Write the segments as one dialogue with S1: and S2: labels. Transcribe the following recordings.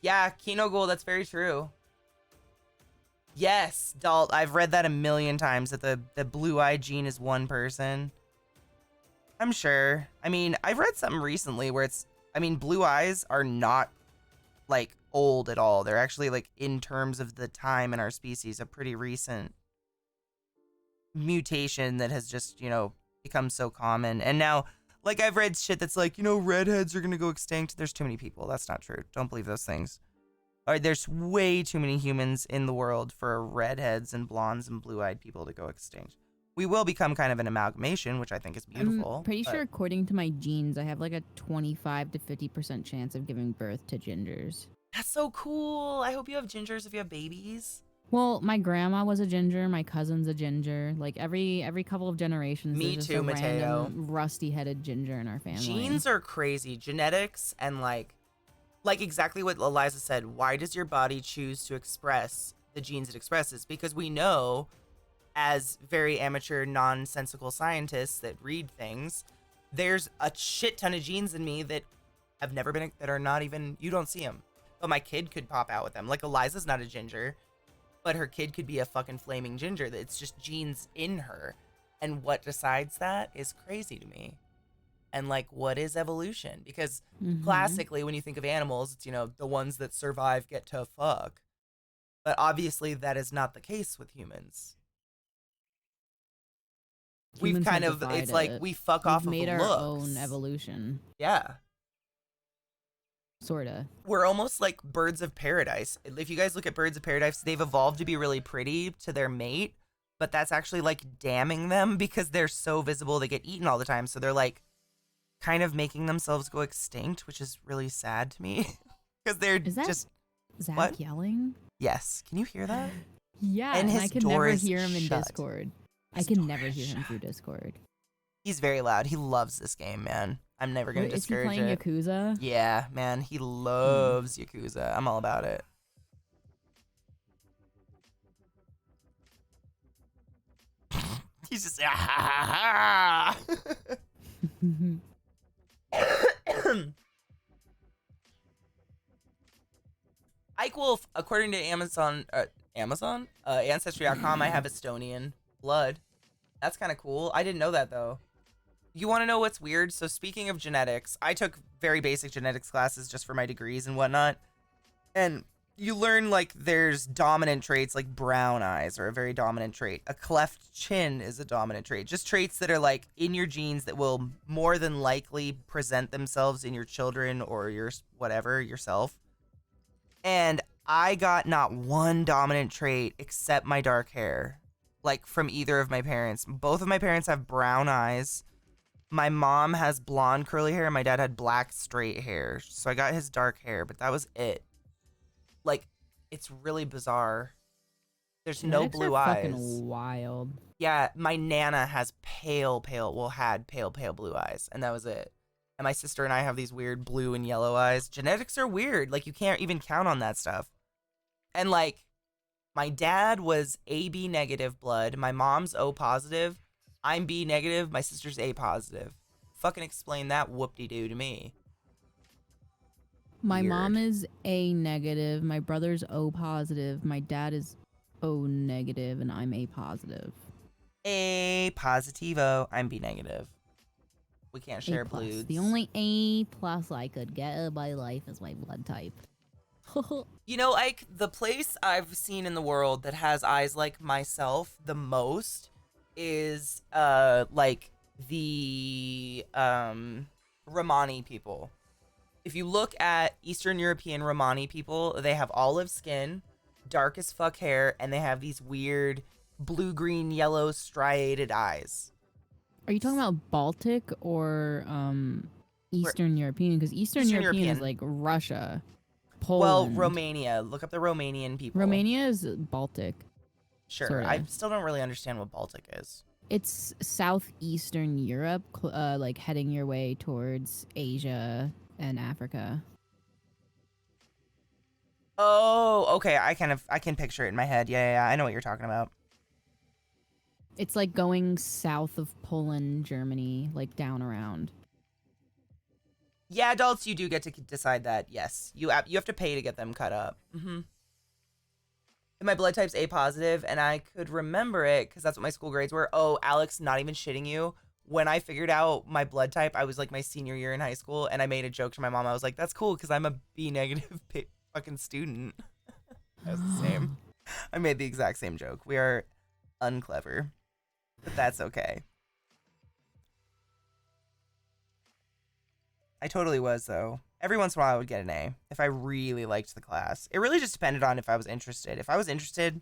S1: Yeah, Kino Ghoul, that's very true. Yes, Dalt, I've read that a million times that the blue-eyed gene is one person. I'm sure. I mean, I've read something recently where blue eyes are not like old at all. They're actually like in terms of the time in our species, a pretty recent mutation that has just, become so common. And now, like, I've read shit that's like, redheads are gonna go extinct. There's too many people. That's not true. Don't believe those things. All right, there's way too many humans in the world for redheads and blondes and blue-eyed people to go extinct. We will become kind of an amalgamation, which I think is beautiful.
S2: I'm pretty sure according to my genes, I have like a 25 to 50% chance of giving birth to gingers.
S1: That's so cool. I hope you have gingers if you have babies.
S2: Well, my grandma was a ginger. My cousin's a ginger. Like every couple of generations,
S1: Me
S2: there's just
S1: too,
S2: a
S1: Mateo.
S2: random rusty-headed ginger in our family.
S1: Genes are crazy. Genetics and like exactly what Eliza said. Why does your body choose to express the genes it expresses? Because we know, as very amateur, nonsensical scientists that read things, there's a shit ton of genes in me that have never been, that are not even, you don't see them. But my kid could pop out with them. Like Eliza's not a ginger, but her kid could be a fucking flaming ginger. It's just genes in her. And what decides that is crazy to me. And like, what is evolution? Because classically, when you think of animals, it's, the ones that survive get to fuck. But obviously that is not the case with humans. We've kind of, it's like we fuck off of looks.
S2: We've made our own evolution.
S1: Yeah.
S2: Sorta.
S1: We're almost like birds of paradise. If you guys look at birds of paradise, they've evolved to be really pretty to their mate, but that's actually like damning them because they're so visible, they get eaten all the time. So they're like kind of making themselves go extinct, which is really sad to me because they're just.
S2: Zach
S1: what?
S2: Yelling?
S1: Yes. Can you hear that?
S2: Yeah,
S1: and
S2: I can never hear him in
S1: shut.
S2: Discord. I can never hear him through Discord.
S1: He's very loud. He loves this game, man. I'm never going to discourage it.
S2: Is he playing Yakuza?
S1: Yeah, man. He loves Yakuza. I'm all about it. He's just, ah, ha, ha. Ike Wolf, according to Ancestry.com, I have Estonian blood. That's kind of cool. I didn't know that, though. You want to know what's weird? So speaking of genetics, I took very basic genetics classes just for my degrees and whatnot. And you learn, like, there's dominant traits, like brown eyes are a very dominant trait. A cleft chin is a dominant trait. Just traits that are, like, in your genes that will more than likely present themselves in your children or your whatever, yourself. And I got not one dominant trait except my dark hair, like, from either of my parents. Both of my parents have brown eyes. My mom has blonde curly hair and my dad had black straight hair. So I got his dark hair, but that was it. Like, it's really bizarre. There's
S2: Genetics
S1: no blue
S2: are
S1: eyes.
S2: Fucking wild.
S1: Yeah, my Nana has had pale blue eyes, and that was it. And my sister and I have these weird blue and yellow eyes. Genetics are weird. Like, you can't even count on that stuff. And like, my dad was AB negative blood. My mom's O positive. I'm B negative. My sister's A positive. Fucking explain that whoop-de-doo to me.
S2: My mom is A negative. My brother's O positive. My dad is O negative, and I'm A positive.
S1: A positivo. I'm B negative. We can't share bloods.
S2: The only A plus I could get in my life is my blood type.
S1: You know, Ike, the place I've seen in the world that has eyes like myself the most is like the Romani people. If you look at Eastern European Romani people, they have olive skin, dark as fuck hair, and they have these weird blue, green, yellow striated eyes.
S2: Are you talking about Baltic or Eastern European? Because Eastern European is like Russia, Poland.
S1: Well, Romania. Look up the Romanian people.
S2: Romania is Baltic.
S1: Sure.
S2: Sorta.
S1: I still don't really understand what Baltic is.
S2: It's southeastern Europe, like heading your way towards Asia and Africa.
S1: Oh, okay. I can picture it in my head. Yeah. I know what you're talking about.
S2: It's like going south of Poland, Germany, like down around.
S1: Yeah, adults, you do get to decide that. Yes, you have to pay to get them cut up. Mm-hmm. And my blood type's A positive, and I could remember it because that's what my school grades were. Oh, Alex, not even shitting you. When I figured out my blood type, I was like my senior year in high school, and I made a joke to my mom. I was like, "That's cool because I'm a B negative fucking student." That was the same. I made the exact same joke. We are unclever, but that's okay. I totally was, though. Every once in a while, I would get an A if I really liked the class. It really just depended on if I was interested. If I was interested,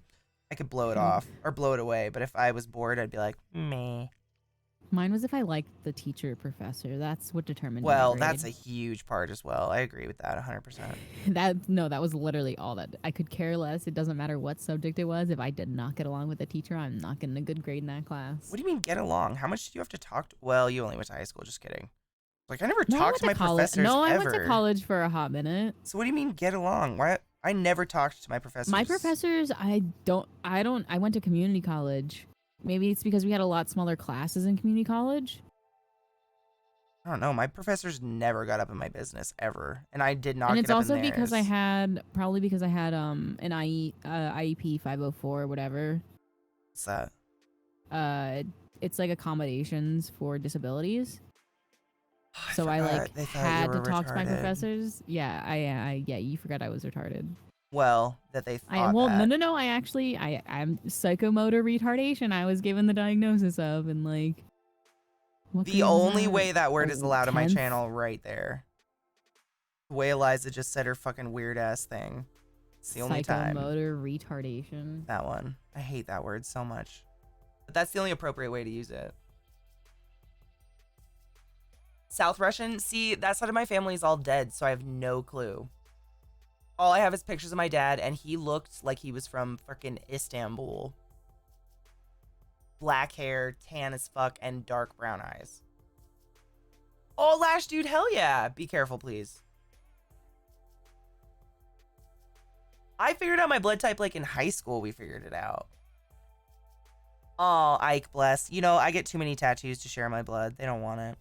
S1: I could blow it off or blow it away. But if I was bored, I'd be like, meh.
S2: Mine was if I liked the teacher or professor. That's what determined my
S1: Well,
S2: grade.
S1: that's a huge part as well. I agree with that 100%.
S2: That was literally all that. I could care less. It doesn't matter what subject it was. If I did not get along with the teacher, I'm not getting a good grade in that class.
S1: What do you mean get along? How much did you have to talk to? Well, you only went to high school. Just kidding. Like, I never talked to my professors ever.
S2: No, I went to college for a hot minute.
S1: So what do you mean get along? Why? I never talked to my professors.
S2: My professors, I went to community college. Maybe it's because we had a lot smaller classes in community college.
S1: I don't know. My professors never got up in my business ever, and I did not.
S2: And it's
S1: get up
S2: also
S1: in
S2: because
S1: theirs.
S2: an IEP 504 or whatever.
S1: What's that?
S2: It's like accommodations for disabilities. So I like
S1: They thought
S2: had
S1: you
S2: to
S1: were
S2: talk to my
S1: retarded.
S2: professors. Yeah, you forgot I was retarded.
S1: Well, that they thought that.
S2: No. I'm psychomotor retardation. I was given the diagnosis of, and like.
S1: The only way that word
S2: Oh,
S1: is allowed on my
S2: 10th?
S1: channel, right there. The way Eliza just said her fucking weird ass thing. It's the only time.
S2: Psychomotor retardation.
S1: That one. I hate that word so much. But that's the only appropriate way to use it. South Russian? See, that side of my family is all dead, so I have no clue. All I have is pictures of my dad, and he looked like he was from freaking Istanbul. Black hair, tan as fuck, and dark brown eyes. Oh, Lash Dude, hell yeah. Be careful, please. I figured out my blood type like in high school. We figured it out. Oh, Ike, bless. You know, I get too many tattoos to share my blood. They don't want it.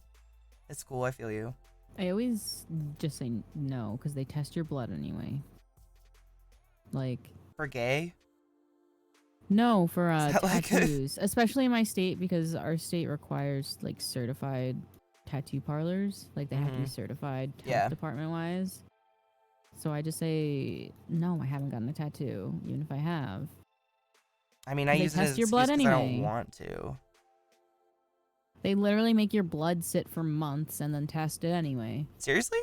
S1: It's cool. I feel you.
S2: I always just say no because they test your blood anyway. Like.
S1: For gay?
S2: No, for
S1: Like
S2: tattoos, especially in my state because our state requires like certified tattoo parlors. Like they have to be certified health department wise. So I just say no. I haven't gotten a tattoo, even if I have.
S1: I mean, I use it as an excuse because I don't want to.
S2: They literally make your blood sit for months and then test it anyway.
S1: Seriously?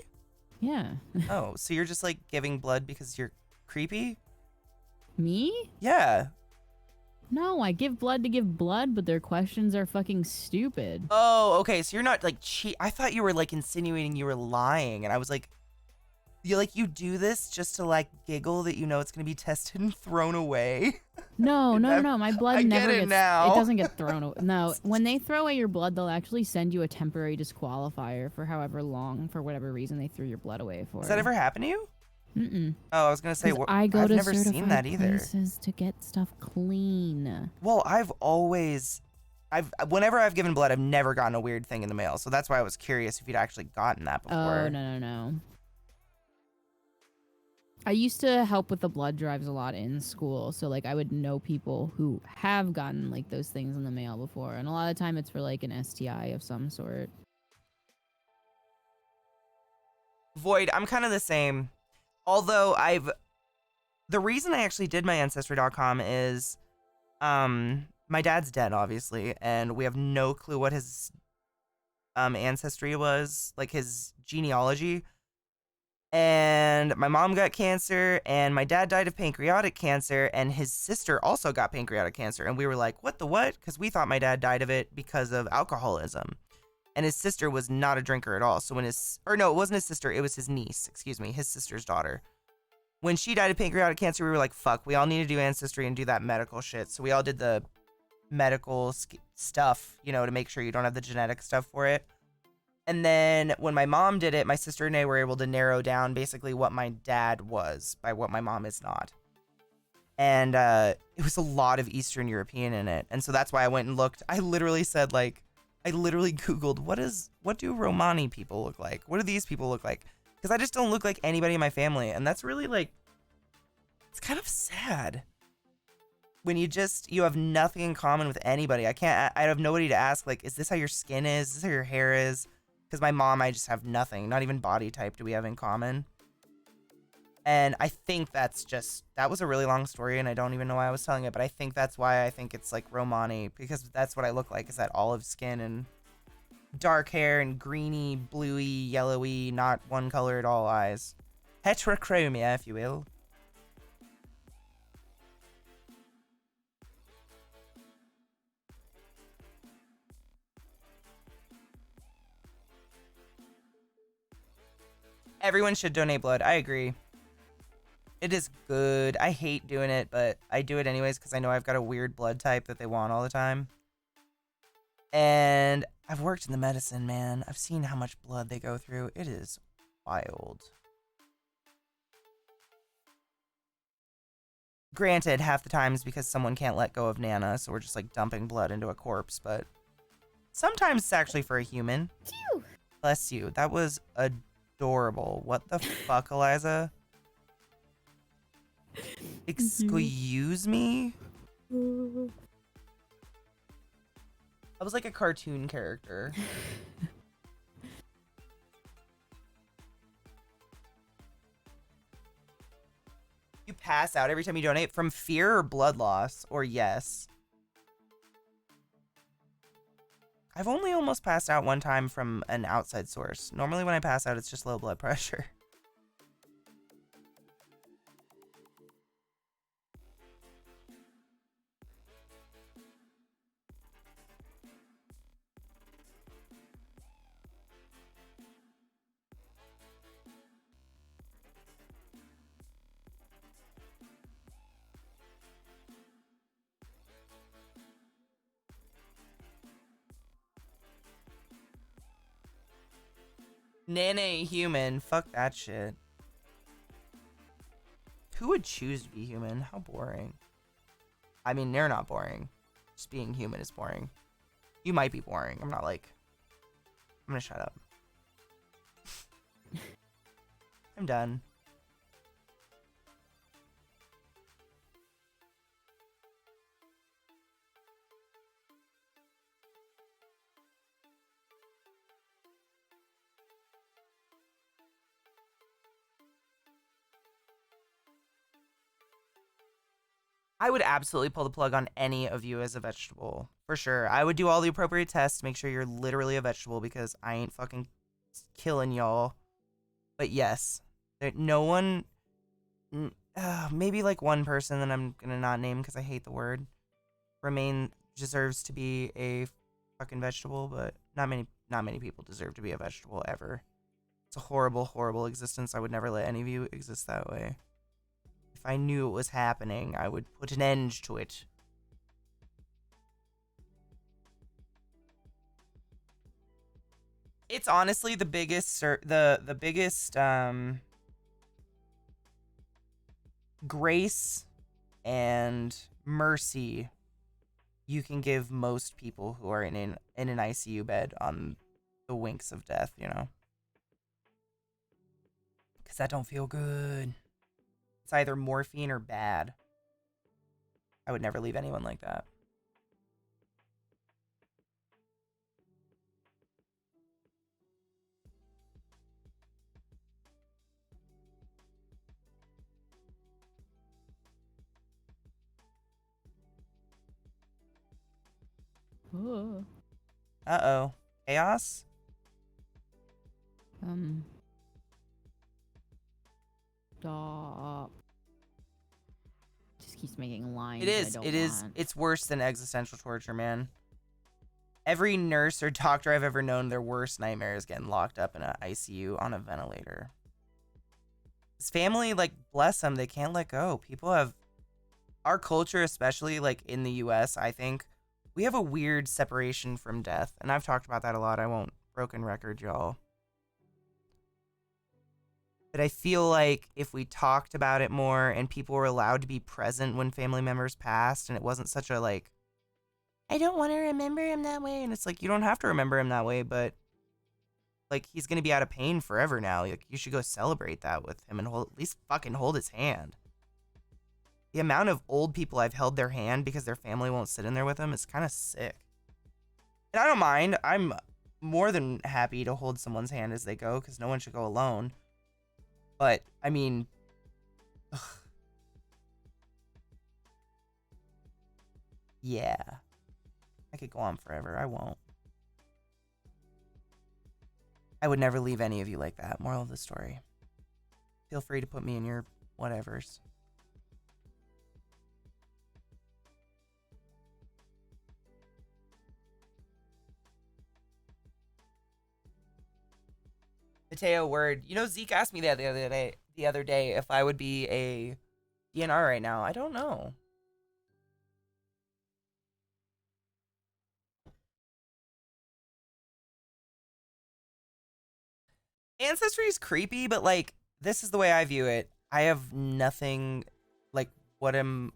S2: Yeah.
S1: Oh, so you're just like giving blood because you're creepy?
S2: Me?
S1: Yeah.
S2: No, I give blood to give blood, but their questions are fucking stupid.
S1: Oh, okay. So you're not like I thought you were like insinuating you were lying, and I was like, you do this just to like giggle that you know it's gonna be tested and thrown away.
S2: No. My blood never gets.
S1: Now.
S2: It doesn't get thrown away. No, when they throw away your blood, they'll actually send you a temporary disqualifier for however long, for whatever reason they threw your blood away for.
S1: Has that ever happened to you?
S2: Mm-mm.
S1: Oh, I was gonna say
S2: I go
S1: I've
S2: to
S1: never seen that either.
S2: places to get stuff clean.
S1: Well, whenever I've given blood, I've never gotten a weird thing in the mail. So that's why I was curious if you'd actually gotten that before.
S2: Oh, no. I used to help with the blood drives a lot in school. So like I would know people who have gotten like those things in the mail before. And a lot of the time it's for like an STI of some sort.
S1: Void, I'm kind of the same. Although the reason I actually did my Ancestry.com is my dad's dead, obviously, and we have no clue what his ancestry was, like his genealogy. And my mom got cancer, and my dad died of pancreatic cancer, and his sister also got pancreatic cancer. And we were like, what? Because we thought my dad died of it because of alcoholism. And his sister was not a drinker at all. So it wasn't his sister, it was his niece, his sister's daughter. When she died of pancreatic cancer, we were like, fuck, we all need to do ancestry and do that medical shit. So we all did the medical stuff, to make sure you don't have the genetic stuff for it. And then when my mom did it, my sister and I were able to narrow down basically what my dad was by what my mom is not. And it was a lot of Eastern European in it. And so that's why I went and looked. I literally said, I I literally Googled, what do Romani people look like? What do these people look like? Because I just don't look like anybody in my family. And that's really like, it's kind of sad. When you have nothing in common with anybody. I have nobody to ask, like, is this how your skin is? Is this how your hair is? Because my mom, I just have nothing. Not even body type do we have in common. And I think that was a really long story, and I don't even know why I was telling it, but I think that's why I think it's like Romani, because that's what I look like, is that olive skin and dark hair and greeny, bluey, yellowy, not one color at all eyes. Heterochromia, if you will. Everyone should donate blood. I agree. It is good. I hate doing it, but I do it anyways because I know I've got a weird blood type that they want all the time. And I've worked in the medicine, man. I've seen how much blood they go through. It is wild. Granted, half the times because someone can't let go of Nana, so we're just like dumping blood into a corpse, but sometimes it's actually for a human.
S2: Phew.
S1: Bless you. That was adorable. What the fuck, Eliza? Excuse me? I was like a cartoon character. You pass out every time you donate from fear or blood loss, or yes? I've only almost passed out one time from an outside source. Normally when I pass out, it's just low blood pressure. Nene human. Fuck that shit. Who would choose to be human? How boring. I mean, they're not boring. Just being human is boring. You might be boring. I'm gonna shut up. I'm done. I would absolutely pull the plug on any of you as a vegetable. For sure. I would do all the appropriate tests to make sure you're literally a vegetable because I ain't fucking killing y'all. But yes, no one, maybe like one person that I'm gonna not name because I hate the word, deserves to be a fucking vegetable, but not many people deserve to be a vegetable ever. It's a horrible, horrible existence. I would never let any of you exist that way. If I knew it was happening, I would put an end to it. It's honestly the biggest grace and mercy you can give most people who are in an ICU bed on the winks of death, you know? Because that don't feel good. It's either morphine or bad. I would never leave anyone like that.
S2: Oh.
S1: Uh-oh. Chaos?
S2: Stop. Just keeps making lines.
S1: It is. It's worse than existential torture, man. Every nurse or doctor I've ever known, their worst nightmare is getting locked up in an ICU on a ventilator. His family, like, bless them, they can't let go. People have... Our culture, especially, like, in the US, I think, we have a weird separation from death. And I've talked about that a lot. I won't broken record, y'all. But I feel like if we talked about it more and people were allowed to be present when family members passed and it wasn't such a, like, I don't want to remember him that way. And it's like, you don't have to remember him that way, but like, he's going to be out of pain forever now. Like, you should go celebrate that with him and at least fucking hold his hand. The amount of old people I've held their hand because their family won't sit in there with them is kind of sick. And I don't mind. I'm more than happy to hold someone's hand as they go because no one should go alone. But, I mean, ugh. Yeah. I could go on forever. I won't. I would never leave any of you like that. Moral of the story. Feel free to put me in your whatevers. Mateo, word. You know, Zeke asked me that the other day if I would be a DNR right now. I don't know. Ancestry is creepy, but like, this is the way I view it. I have nothing, like, I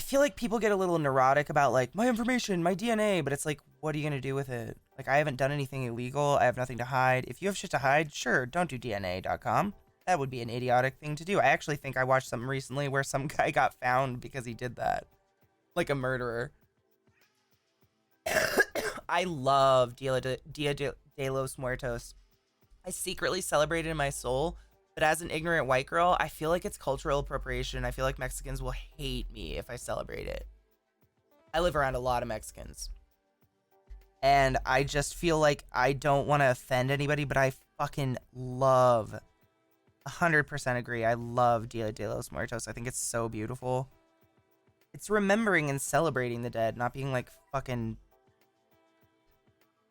S1: feel like people get a little neurotic about like, my information, my DNA, but it's like, what are you gonna do with it? Like, I haven't done anything illegal. I have nothing to hide. If you have shit to hide, sure, don't do DNA.com. That would be an idiotic thing to do. I actually think I watched something recently where some guy got found because he did that. Like a murderer. I love Dia de los Muertos. I secretly celebrate it in my soul, but as an ignorant white girl, I feel like it's cultural appropriation. I feel like Mexicans will hate me if I celebrate it. I live around a lot of Mexicans. And I just feel like I don't want to offend anybody, but I fucking love, 100% agree, I love Dia de los Muertos. I think it's so beautiful. It's remembering and celebrating the dead, not being like fucking,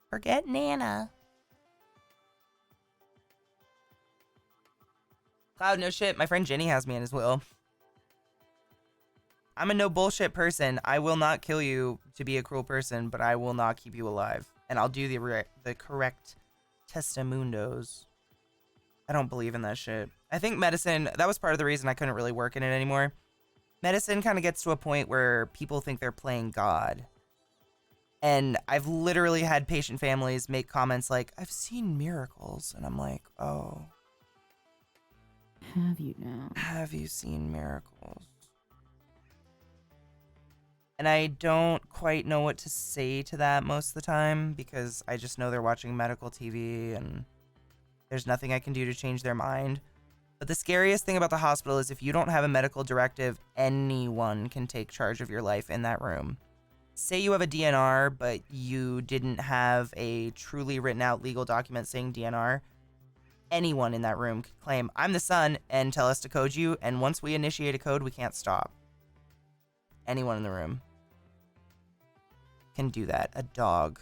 S1: forget Nana. Cloud, no shit. My friend Jenny has me in his will. I'm a no bullshit person. I will not kill you to be a cruel person, but I will not keep you alive. And I'll do the correct testamundos. I don't believe in that shit. I think medicine, that was part of the reason I couldn't really work in it anymore. Medicine kind of gets to a point where people think they're playing God. And I've literally had patient families make comments like, I've seen miracles. And I'm like, oh.
S2: Have you now?
S1: Have you seen miracles? And I don't quite know what to say to that most of the time because I just know they're watching medical TV and there's nothing I can do to change their mind. But the scariest thing about the hospital is if you don't have a medical directive, anyone can take charge of your life in that room. Say you have a DNR, but you didn't have a truly written out legal document saying DNR. Anyone in that room could claim, I'm the son, and tell us to code you, and once we initiate a code, we can't stop. Anyone in the room can do that. A dog.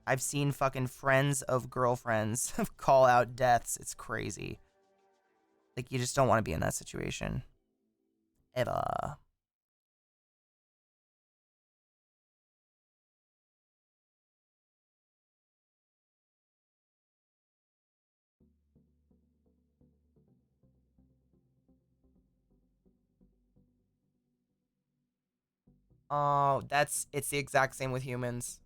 S1: I've seen fucking friends of girlfriends call out deaths. It's crazy. Like, you just don't want to be in that situation. Ever. Oh, it's the exact same with humans.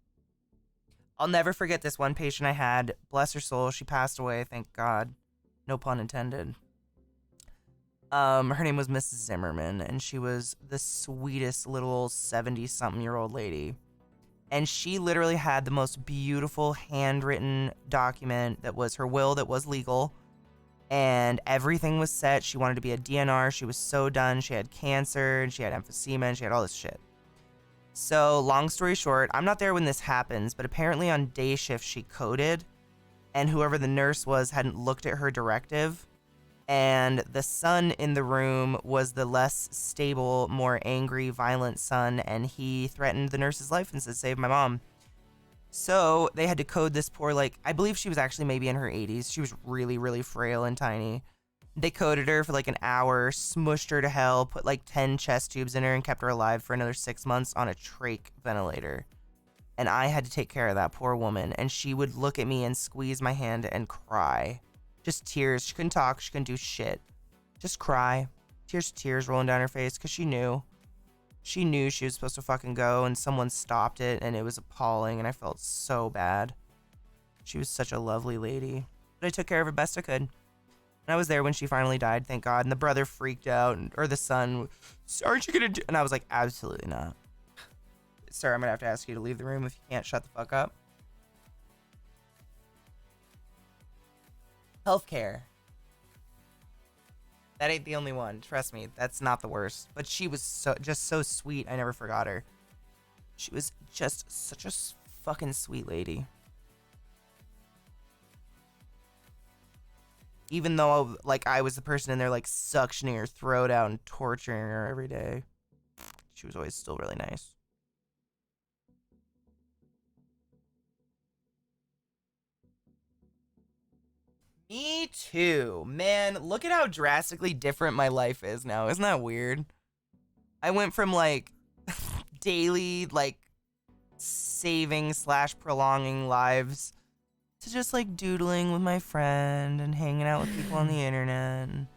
S1: I'll never forget this one patient I had. Bless her soul, she passed away, thank God. No pun intended. Her name was Mrs. Zimmerman, and she was the sweetest little 70-something-year-old lady. And she literally had the most beautiful handwritten document that was her will that was legal. And everything was set. She wanted to be a DNR. She was so done. She had cancer, and she had emphysema, and she had all this shit. So, long story short, I'm not there when this happens, but apparently on day shift she coded, and whoever the nurse was hadn't looked at her directive, and the son in the room was the less stable, more angry, violent son, and he threatened the nurse's life and said, save my mom. So, they had to code this poor, like, I believe she was actually maybe in her 80s. She was really, really frail and tiny. They coded her for like an hour, smushed her to hell, put like 10 chest tubes in her, and kept her alive for another 6 months on a trach ventilator. And I had to take care of that poor woman, and she would look at me and squeeze my hand and cry. Just tears. She couldn't talk. She couldn't do shit. Just cry. Tears rolling down her face because she knew. She knew she was supposed to fucking go, and someone stopped it, and it was appalling, and I felt so bad. She was such a lovely lady. But I took care of her best I could. And I was there when she finally died, thank God. And the brother freaked out, or the son, aren't you gonna do? And I was like, absolutely not. Sir, I'm gonna have to ask you to leave the room if you can't shut the fuck up. Healthcare. That ain't the only one. Trust me, that's not the worst. But she was just so sweet. I never forgot her. She was just such a fucking sweet lady. Even though, like, I was the person in there, like, suctioning her throat out and torturing her every day. She was always still really nice. Me too. Man, look at how drastically different my life is now. Isn't that weird? I went from, like, daily, like, saving / prolonging lives to just, like, doodling with my friend and hanging out with people on the internet and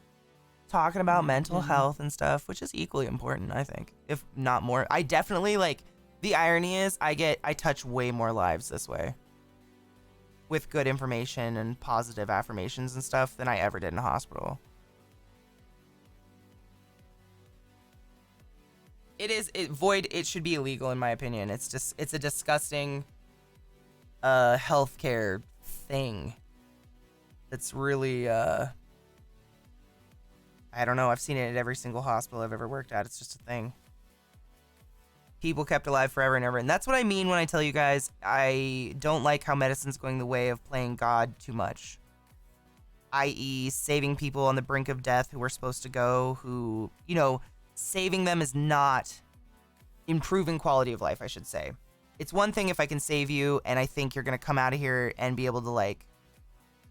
S1: talking about mental health and stuff, which is equally important, I think, if not more. I definitely, like, the irony is I touch way more lives this way with good information and positive affirmations and stuff than I ever did in a hospital. It should be illegal in my opinion. It's a disgusting healthcare thing. That's really I don't know, I've seen it at every single hospital I've ever worked at. It's just a thing. People kept alive forever and ever. And that's what I mean when I tell you guys I don't like how medicine's going the way of playing God too much. I.e. saving people on the brink of death who were supposed to go, who, you know, saving them is not improving quality of life, I should say. It's one thing if I can save you and I think you're going to come out of here and be able to, like,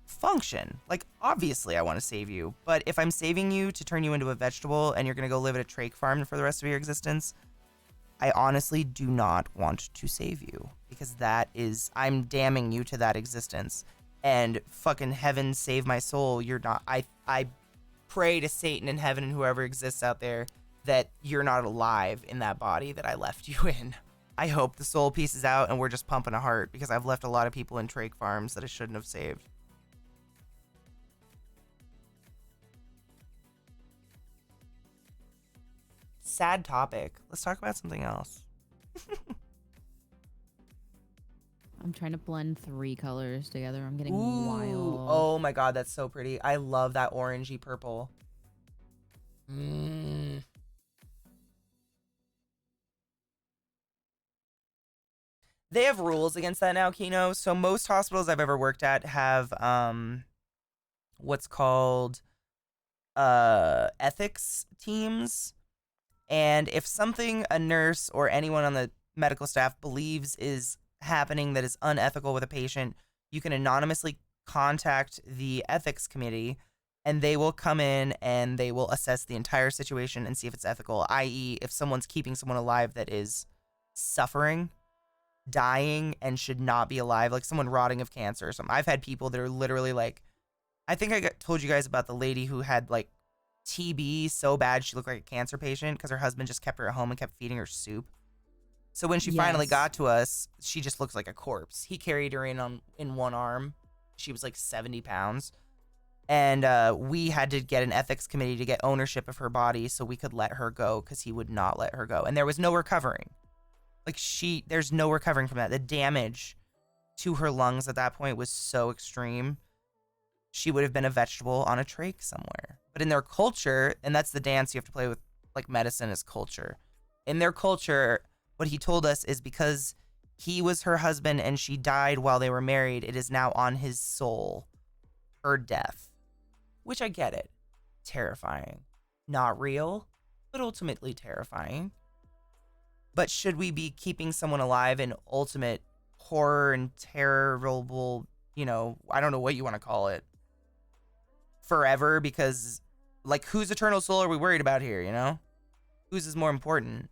S1: function. Like, obviously I want to save you. But if I'm saving you to turn you into a vegetable and you're going to go live at a trach farm for the rest of your existence, I honestly do not want to save you. Because that is, I'm damning you to that existence. And fucking heaven save my soul, you're not, I pray to Satan in heaven and whoever exists out there that you're not alive in that body that I left you in. I hope the soul pieces out and we're just pumping a heart, because I've left a lot of people in trach farms that I shouldn't have saved. Sad topic. Let's talk about something else.
S2: I'm trying to blend 3 colors together. I'm getting wild.
S1: Oh my god, that's so pretty. I love that orangey purple. They have rules against that now, Kino. So most hospitals I've ever worked at have what's called ethics teams. And if something a nurse or anyone on the medical staff believes is happening that is unethical with a patient, you can anonymously contact the ethics committee and they will come in and they will assess the entire situation and see if it's ethical, i.e. if someone's keeping someone alive that is suffering, dying, and should not be alive, like someone rotting of cancer or something. I've had people that are literally like, I think I told you guys about the lady who had like TB so bad she looked like a cancer patient because her husband just kept her at home and kept feeding her soup. So when she finally got to us, she just looked like a corpse. He carried her in one arm. She was like 70 pounds. And we had to get an ethics committee to get ownership of her body so we could let her go, because he would not let her go. And there was no recovering. Like, there's no recovering from that. The damage to her lungs at that point was so extreme. She would have been a vegetable on a trach somewhere. But in their culture, and that's the dance you have to play with, like, medicine is culture. In their culture, what he told us is because he was her husband and she died while they were married, it is now on his soul, her death. Which I get it. Terrifying. Not real, but ultimately terrifying. But should we be keeping someone alive in ultimate horror and terrible, you know, I don't know what you want to call it, forever? Because, like, whose eternal soul are we worried about here, you know? Whose is more important?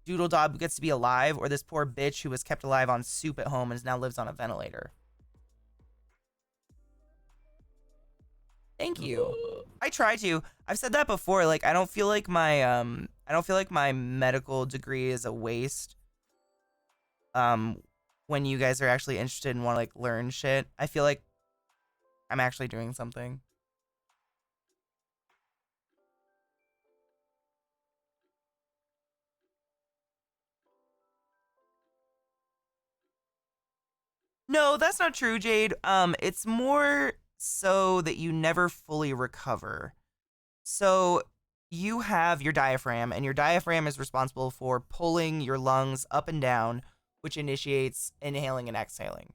S1: Doodle Dob gets to be alive, or this poor bitch who was kept alive on soup at home and now lives on a ventilator? Thank you. I try to. I've said that before. Like, I don't feel like my I don't feel like my medical degree is a waste. When you guys are actually interested and want to like learn shit, I feel like I'm actually doing something. No, that's not true, Jade. It's more so that you never fully recover. So you have your diaphragm, and your diaphragm is responsible for pulling your lungs up and down, which initiates inhaling and exhaling.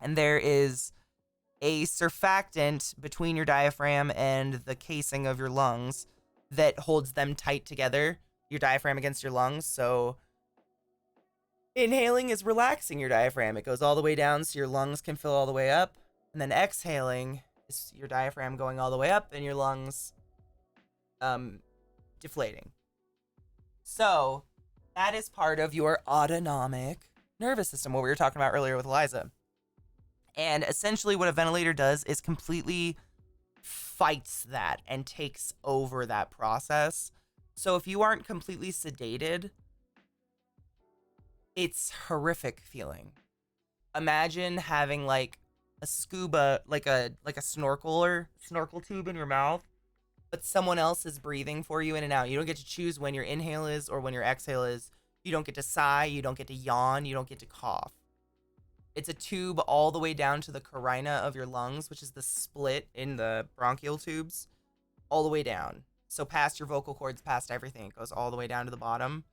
S1: And there is a surfactant between your diaphragm and the casing of your lungs that holds them tight together, your diaphragm against your lungs. So inhaling is relaxing your diaphragm. It goes all the way down so your lungs can fill all the way up. And then exhaling is your diaphragm going all the way up and your lungs deflating. So that is part of your autonomic nervous system, what we were talking about earlier with Eliza. And essentially what a ventilator does is completely fights that and takes over that process. So if you aren't completely sedated, it's horrific feeling. Imagine having like a scuba, like a snorkel tube in your mouth, but someone else is breathing for you in and out. You don't get to choose when your inhale is or when your exhale is. You don't get to sigh, you don't get to yawn, you don't get to cough. It's a tube all the way down to the carina of your lungs, which is the split in the bronchial tubes, all the way down. So past your vocal cords, past everything, it goes all the way down to the bottom.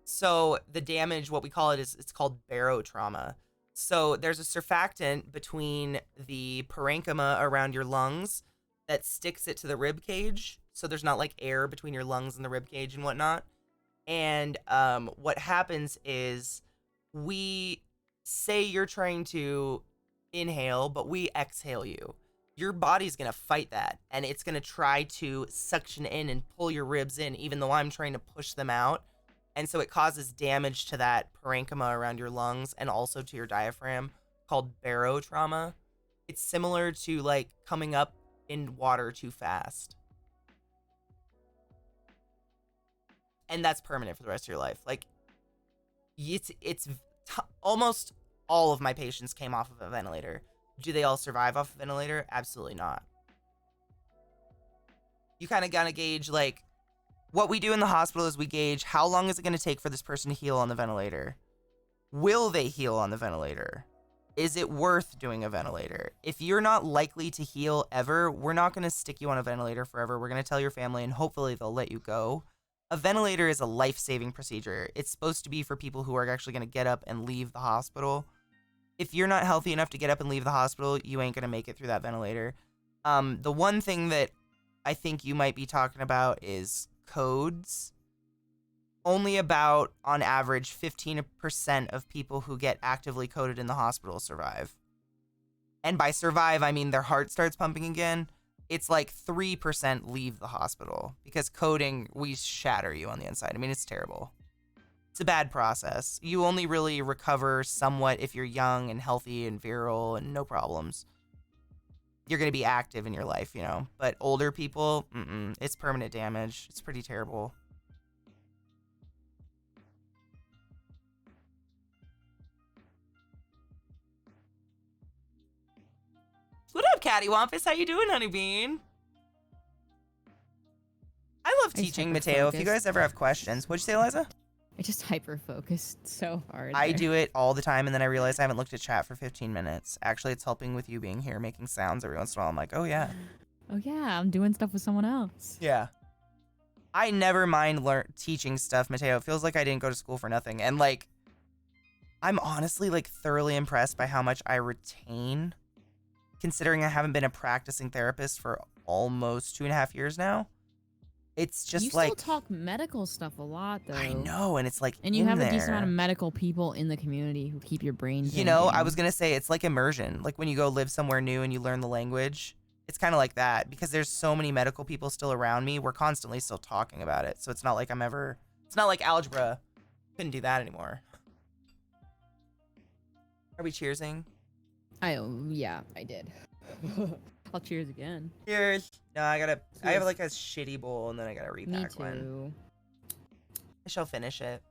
S1: So the damage, what we call it, is it's called barotrauma. So there's a surfactant between the parenchyma around your lungs that sticks it to the rib cage. So there's not like air between your lungs and the rib cage and whatnot. And what happens is we say you're trying to inhale, but we exhale you. Your body's going to fight that, and it's going to try to suction in and pull your ribs in, even though I'm trying to push them out. And so it causes damage to that parenchyma around your lungs and also to your diaphragm, called barotrauma. It's similar to like coming up in water too fast. And that's permanent for the rest of your life. Like, almost all of my patients came off of a ventilator. Do they all survive off a ventilator? Absolutely not. You kind of gotta gauge, like, what we do in the hospital is we gauge how long is it gonna take for this person to heal on the ventilator? Will they heal on the ventilator? Is it worth doing a ventilator? If you're not likely to heal ever, we're not gonna stick you on a ventilator forever. We're gonna tell your family and hopefully they'll let you go. A ventilator is a life-saving procedure. It's supposed to be for people who are actually going to get up and leave the hospital. If you're not healthy enough to get up and leave the hospital, you ain't going to make it through that ventilator. The one thing that I think you might be talking about is codes. Only about, on average, 15% of people who get actively coded in the hospital survive. And by survive, I mean their heart starts pumping again. It's like 3% leave the hospital because coding, we shatter you on the inside. I mean, it's terrible. It's a bad process. You only really recover somewhat if you're young and healthy and virile and no problems. You're going to be active in your life, you know. But older people, it's permanent damage. It's pretty terrible. What up, Cattywampus? How you doing, Honeybean? I love teaching, Mateo. If you guys ever have questions. What'd you say, Eliza?
S2: I just hyper-focused so hard.
S1: I do it all the time, and then I realize I haven't looked at chat for 15 minutes. Actually, it's helping with you being here, making sounds every once in a while. I'm like, oh, yeah.
S2: Oh, yeah, I'm doing stuff with someone else.
S1: Yeah. I never mind teaching stuff, Mateo. It feels like I didn't go to school for nothing. And, like, I'm honestly, like, thoroughly impressed by how much I retain, considering I haven't been a practicing therapist for almost 2.5 years now. It's just
S2: you
S1: like...
S2: You still talk medical stuff a lot, though.
S1: I know, and it's like
S2: and you have a decent amount of medical people in the community who keep your brain thinking.
S1: You know, I was going to say, it's like immersion. Like when you go live somewhere new and you learn the language. It's kind of like that, because there's so many medical people still around me. We're constantly still talking about it. So it's not like it's not like algebra. Couldn't do that anymore. Are we cheersing?
S2: Yeah, I did. I'll cheers again.
S1: Cheers. No, I have like a shitty bowl and then I gotta repack one.
S2: Me too.
S1: She'll finish it.